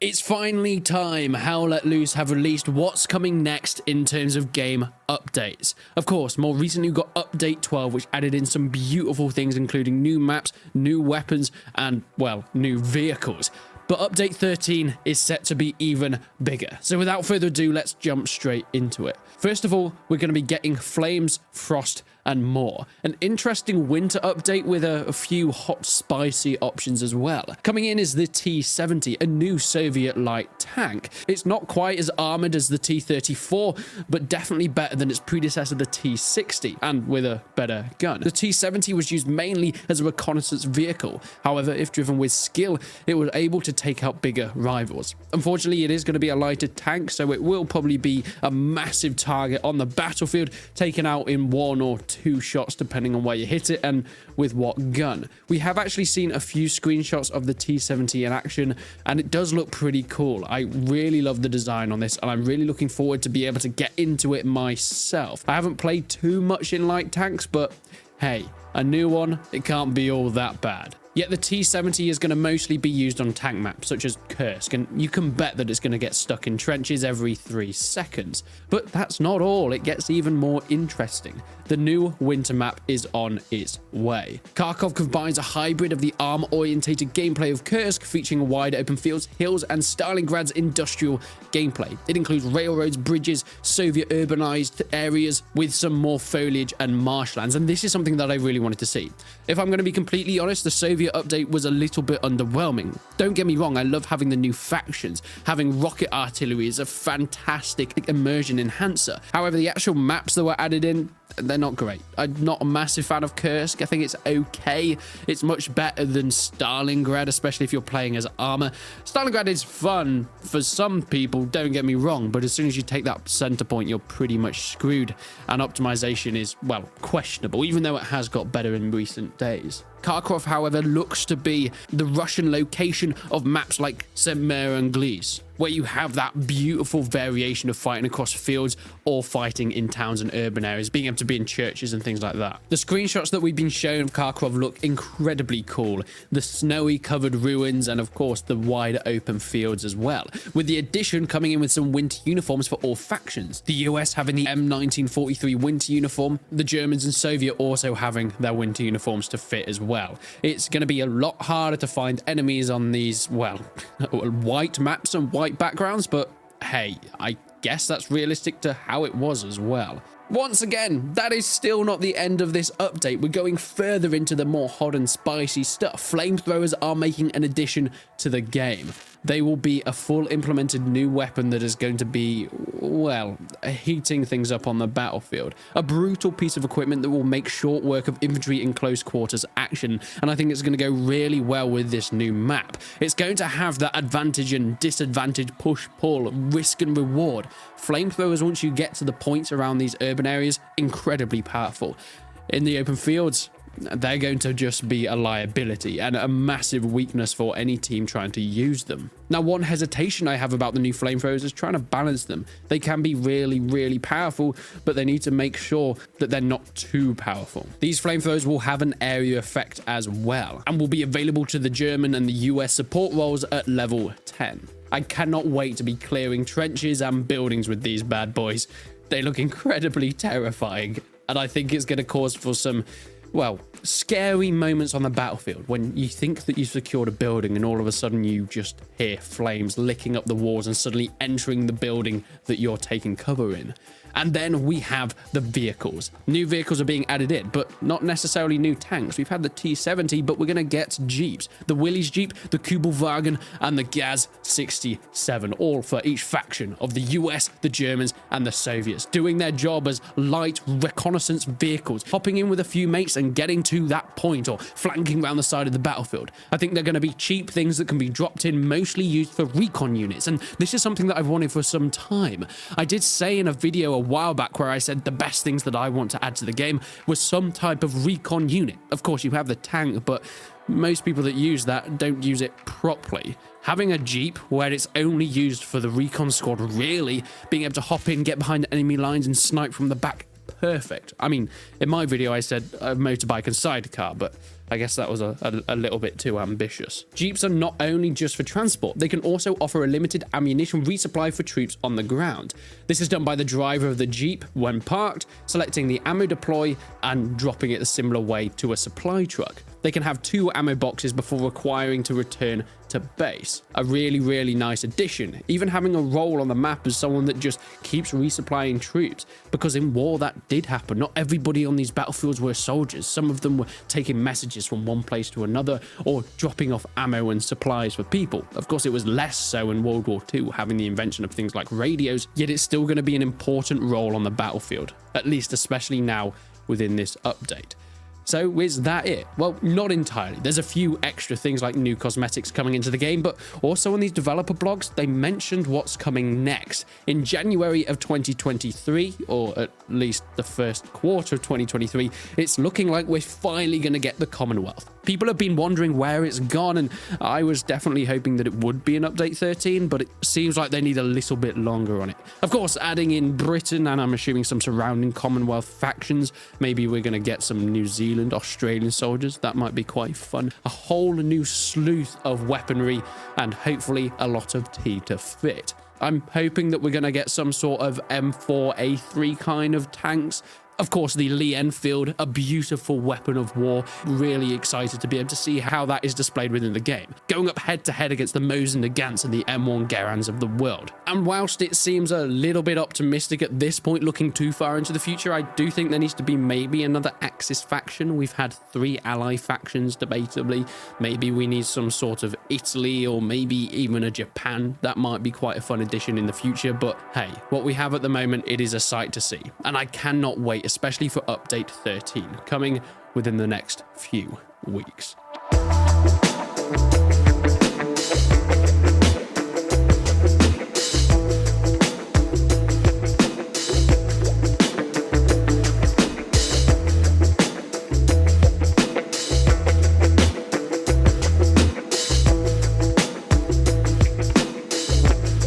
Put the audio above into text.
It's finally time. Howl Let Loose have released what's coming next in terms of game updates. Of course, more recently we got Update 12, which added in some beautiful things, including new maps, new weapons, and, well, new vehicles. But Update 13 is set to be even bigger. So without further ado, let's jump straight into it. First of all, we're going to be getting Flames, Frost, and more. An interesting winter update with a few hot, spicy options as well. Coming in is the T-70, a new Soviet light tank. It's not quite as armored as the T-34, but definitely better than its predecessor, the T-60, and with a better gun. The T-70 was used mainly as a reconnaissance vehicle. However, if driven with skill, it was able to take out bigger rivals. Unfortunately, it is going to be a lighter tank, so it will probably be a massive target on the battlefield, taken out in one or two shots depending on where you hit it and with what gun. We have actually seen a few screenshots of the T-70 in action, and it does look pretty cool. I really love the design on this, and I'm really looking forward to be able to get into it myself. I haven't played too much in light tanks, but hey, a new one, it can't be all that bad. Yet the T-70 is going to mostly be used on tank maps such as Kursk, and you can bet that it's going to get stuck in trenches every 3 seconds. But that's not all, it gets even more interesting. The new winter map is on its way. Karkov combines a hybrid of the arm-orientated gameplay of Kursk, featuring wide open fields, hills, and Stalingrad's industrial gameplay. It includes railroads, bridges, Soviet urbanized areas with some more foliage and marshlands, and this is something that I really wanted to see. If I'm going to be completely honest, the Soviet update was a little bit underwhelming. Don't get me wrong, I love having the new factions. Having rocket artillery is a fantastic immersion enhancer. However, the actual maps that were added in, they're not great. I'm not a massive fan of Kursk. I think it's okay. It's much better than Stalingrad, especially if you're playing as armor. Stalingrad is fun for some people, don't get me wrong, but as soon as you take that center point, you're pretty much screwed, and optimization is, well, questionable, even though it has got better in recent days. Karkov, however, looks to be the Russian location of maps like Semmeranglis, where you have that beautiful variation of fighting across fields or fighting in towns and urban areas, being able to be in churches and things like that. The screenshots that we've been shown of Karkov look incredibly cool. The snowy covered ruins and of course the wide open fields as well, with the addition coming in with some winter uniforms for all factions. The US having the M1943 winter uniform, the Germans and Soviet also having their winter uniforms to fit as well. It's going to be a lot harder to find enemies on these, well, white maps and white backgrounds, but hey, I guess that's realistic to how it was as well. Once again, that is still not the end of this update. We're going further into the more hot and spicy stuff. Flamethrowers are making an addition to the game. They will be a full implemented new weapon that is going to be, well, heating things up on the battlefield. A brutal piece of equipment that will make short work of infantry in close quarters action, and I think it's going to go really well with this new map. It's going to have that advantage and disadvantage, push-pull, risk and reward. Flamethrowers, once you get to the points around these urban areas, incredibly powerful. In the open fields, they're going to just be a liability and a massive weakness for any team trying to use them. Now, one hesitation I have about the new flamethrowers is trying to balance them. They can be really, really powerful, but they need to make sure that they're not too powerful. These flamethrowers will have an area effect as well, and will be available to the German and the US support roles at level 10. I cannot wait to be clearing trenches and buildings with these bad boys. They look incredibly terrifying, and I think it's going to cause for some, well, scary moments on the battlefield when you think that you've secured a building and all of a sudden you just hear flames licking up the walls and suddenly entering the building that you're taking cover in. And then we have the vehicles. New vehicles are being added in, but not necessarily new tanks. We've had the T-70, but we're going to get Jeeps. The Willys Jeep, the Kubelwagen, and the Gaz-67, all for each faction of the US, the Germans, and the Soviets, doing their job as light reconnaissance vehicles, hopping in with a few mates and getting to that point or flanking around the side of the battlefield. I think they're going to be cheap things that can be dropped in, mostly used for recon units, and this is something that I've wanted for some time. I did say in a video a while back where I said the best things that I want to add to the game was some type of recon unit. Of course, you have the tank, but most people that use that don't use it properly. Having a Jeep where it's only used for the recon squad, really, being able to hop in, get behind enemy lines and snipe from the back, perfect. I mean, in my video I said a motorbike and sidecar, but I guess that was a little bit too ambitious. Jeeps are not only just for transport, they can also offer a limited ammunition resupply for troops on the ground. This is done by the driver of the Jeep when parked, selecting the ammo deploy and dropping it a similar way to a supply truck. They can have 2 ammo boxes before requiring to return to base. A really nice addition, even having a role on the map as someone that just keeps resupplying troops, because in war that did happen. Not everybody on these battlefields were soldiers. Some of them were taking messages from one place to another or dropping off ammo and supplies for people. Of course, it was less so in World War II, having the invention of things like radios, yet it's still going to be an important role on the battlefield, at least especially now within this update. So is that it? Well, not entirely. There's a few extra things like new cosmetics coming into the game, but also on these developer blogs, they mentioned what's coming next. In January of 2023, or at least the first quarter of 2023, it's looking like we're finally going to get the Commonwealth. People have been wondering where it's gone, and I was definitely hoping that it would be an update 13, but it seems like they need a little bit longer on it. Of course, adding in Britain, and I'm assuming some surrounding Commonwealth factions, maybe we're going to get some New Zealand, Australian soldiers. That might be quite fun. A whole new sleuth of weaponry, and hopefully a lot of tea to fit. I'm hoping that we're going to get some sort of M4A3 kind of tanks. Of course, the Lee Enfield, a beautiful weapon of war. Really excited to be able to see how that is displayed within the game. Going up head to head against the Mosin Nagants and the M1 Garans of the world. And whilst it seems a little bit optimistic at this point, looking too far into the future, I do think there needs to be maybe another Axis faction. We've had 3 ally factions, debatably. Maybe we need some sort of Italy or maybe even a Japan. That might be quite a fun addition in the future. But hey, what we have at the moment, it is a sight to see. And I cannot wait, especially for update 13, coming within the next few weeks.